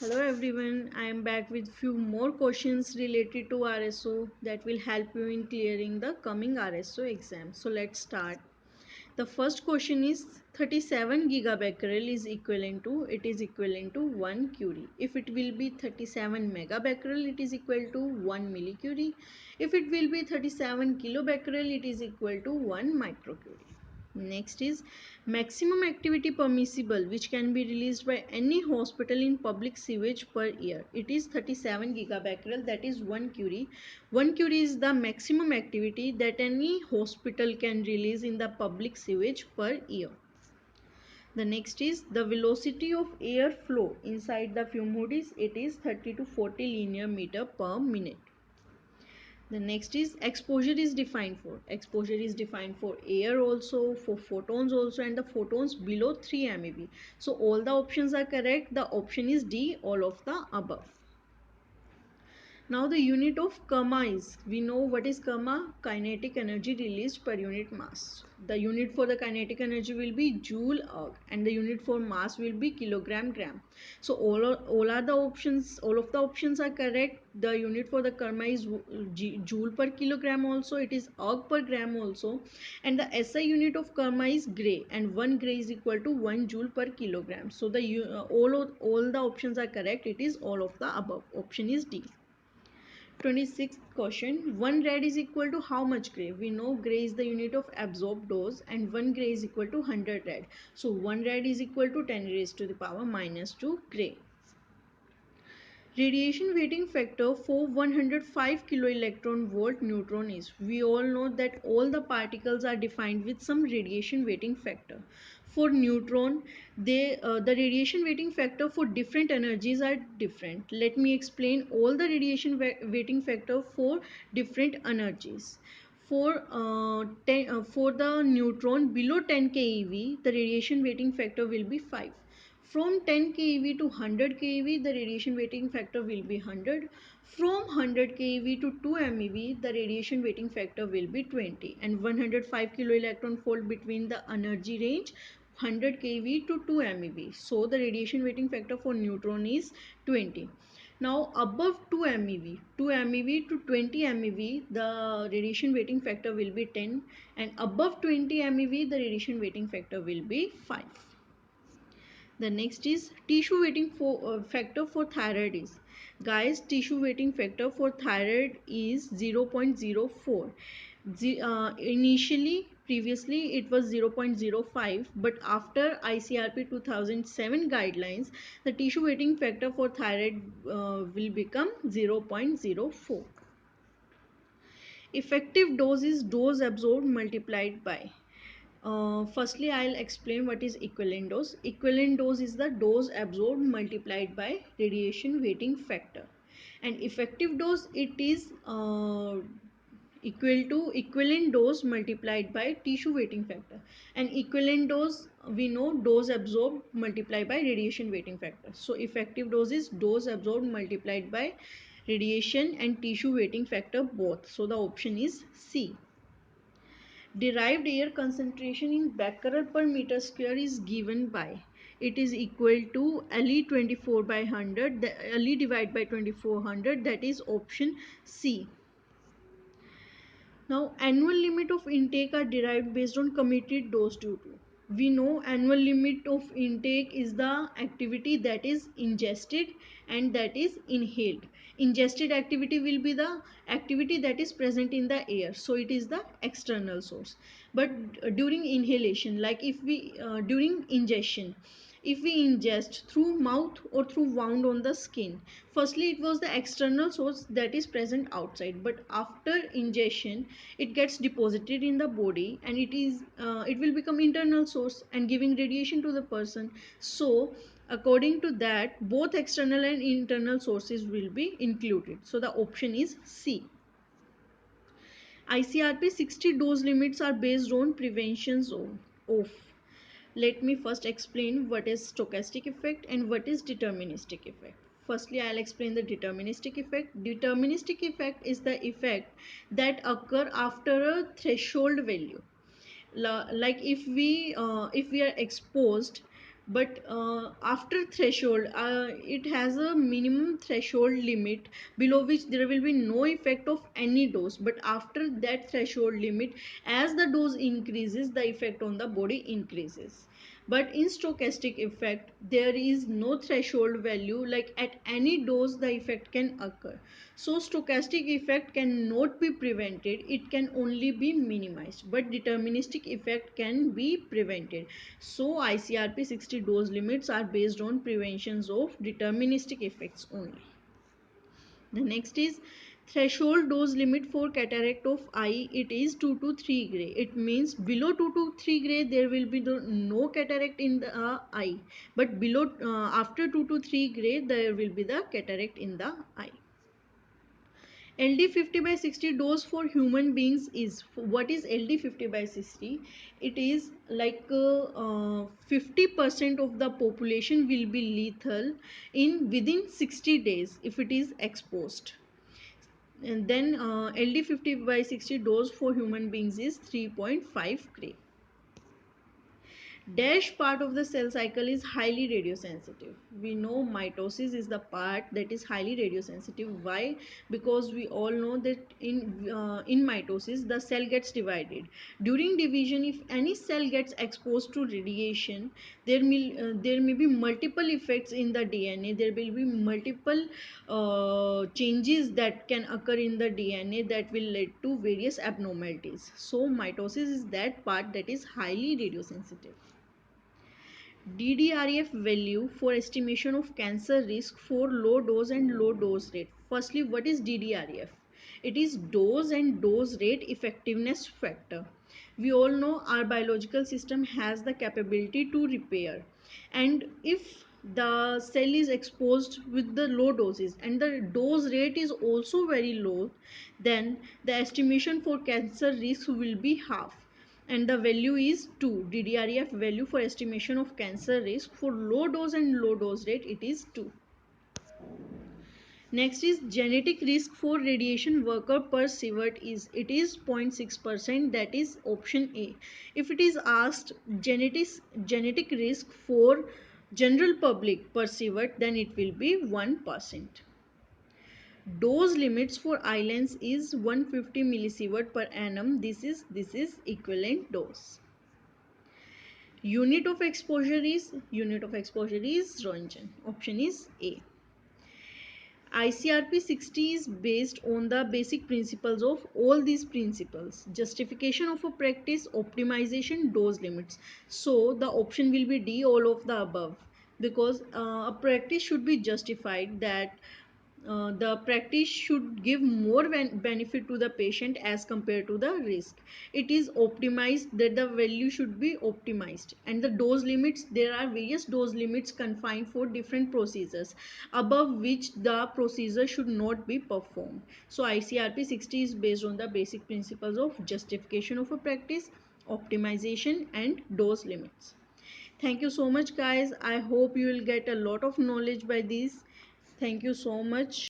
Hello everyone, I am back with few more questions related to RSO that will help you in clearing the coming RSO exam. So let's start. The first question is 37 gigabecquerel is equivalent to 1 curie. If it will be 37 megabecquerel, it is equal to 1 millicurie. If it will be 37 kilobecquerel, it is equal to 1 microcurie. Next is maximum activity permissible which can be released by any hospital in public sewage per year. It is 37 gigabecquerel, that is 1 curie. 1 curie is the maximum activity that any hospital can release in the public sewage per year. The next is the velocity of air flow inside the fume hood it is 30 to 40 linear meter per minute. The next is exposure is defined for air also, for photons also, and the photons below 3 MeV. So all the options are correct. The option is D, all of the above. Now the unit of karma is, we know what is karma, kinetic energy released per unit mass. The unit for the kinetic energy will be joule erg and the unit for mass will be kilogram gram. So all of the options are correct. The unit for the karma is joule per kilogram also, it is erg per gram also, and the SI unit of karma is gray, and 1 gray is equal to 1 joule per kilogram. So the all the options are correct. It is all of the above. Option is D. 26th question, 1 rad is equal to how much gray? We know gray is the unit of absorbed dose and 1 gray is equal to 100 rad. So 1 rad is equal to 10 raised to the power minus 2 gray. Radiation weighting factor for 105 kiloelectron volt neutron is, we all know that all the particles are defined with some radiation weighting factor. For neutron, the radiation weighting factor for different energies are different. Let me explain all the radiation weighting factor for different energies. For the neutron below 10 keV, the radiation weighting factor will be 5. From 10 keV to 100 keV, the radiation weighting factor will be 100. From 100 keV to 2 MeV, the radiation weighting factor will be 20. And 105 kiloelectron volt between the energy range 100 keV to 2 MeV. So the radiation weighting factor for neutron is 20. Now above 2 MeV to 20 MeV, the radiation weighting factor will be 10, and above 20 MeV, the radiation weighting factor will be 5. The next is tissue weighting factor for thyroid is, guys, tissue weighting factor for thyroid is 0.04. Previously it was 0.05, but after ICRP 2007 guidelines, the tissue weighting factor for thyroid will become 0.04. Effective dose is dose absorbed multiplied by. Firstly, I'll explain what is equivalent dose. Equivalent dose is the dose absorbed multiplied by radiation weighting factor. And effective dose, it is equal to equivalent dose multiplied by tissue weighting factor. And equivalent dose, we know dose absorbed multiplied by radiation weighting factor. So effective dose is dose absorbed multiplied by radiation and tissue weighting factor both. So the option is C. Derived air concentration in becquerel per meter square is given by, it is equal to Le 24 by 100, Le divided by 2400, that is option C. Now annual limit of intake are derived based on committed dose due to. We know annual limit of intake is the activity that is ingested and that is inhaled. Ingested activity will be the activity that is present in the air, so it is the external source. But during inhalation, like if we during ingestion, if we ingest through mouth or through wound on the skin, firstly it was the external source that is present outside, but after ingestion it gets deposited in the body and it will become internal source and giving radiation to the person. So according to that, both external and internal sources will be included. So the option is C. ICRP 60 dose limits are based on prevention of. Let me first explain what is stochastic effect and what is deterministic effect. Firstly, I'll explain the deterministic effect. Deterministic effect is the effect that occur after a threshold value. Like if we are exposed but after threshold, it has a minimum threshold limit below which there will be no effect of any dose, but after that threshold limit, as the dose increases, the effect on the body increases. But in stochastic effect, there is no threshold value, like at any dose the effect can occur. So stochastic effect cannot be prevented, it can only be minimized, but deterministic effect can be prevented. So ICRP 60 dose limits are based on preventions of deterministic effects only. The next is threshold dose limit for cataract of eye. It is 2 to 3 gray. It means below 2 to 3 gray there will be no cataract in the eye, but below after 2 to 3 gray there will be the cataract in the eye. LD 50 by 60 dose for human beings is, what is LD 50 by 60? It is like 50% of the population will be lethal in within 60 days if it is exposed. And then LD 50 by 60 dose for human beings is 3.5 gray. Dash part of the cell cycle is highly radiosensitive. We know mitosis is the part that is highly radiosensitive. Why? Because we all know that in mitosis the cell gets divided. During division, if any cell gets exposed to radiation, there may be multiple effects in the DNA. There will be multiple changes that can occur in the DNA that will lead to various abnormalities. So mitosis is that part that is highly radiosensitive. DDRF value for estimation of cancer risk for low dose and low dose rate. Firstly, what is DDRF? It is dose and dose rate effectiveness factor. We all know our biological system has the capability to repair, and if the cell is exposed with the low doses and the dose rate is also very low, then the estimation for cancer risk will be half, and the value is 2. DDRF value for estimation of cancer risk for low dose and low dose rate, it is 2. Next is genetic risk for radiation worker per sievert is, it is 0.6%, that is option A. If it is asked genetic risk for general public per sievert, then it will be 1%. Dose limits for islands is 150 millisievert per annum. This is equivalent dose. Unit of exposure is Roentgen. Option is A. ICRP 60 is based on the basic principles of all these principles: justification of a practice, optimization, dose limits. So the option will be D, all of the above, because a practice should be justified, that the practice should give more benefit to the patient as compared to the risk. It is optimized, that the value should be optimized, and the dose limits, there are various dose limits confined for different procedures above which the procedure should not be performed. So ICRP 60 is based on the basic principles of justification of a practice, optimization, and dose limits. Thank you so much, guys. I hope you will get a lot of knowledge by this. Thank you so much.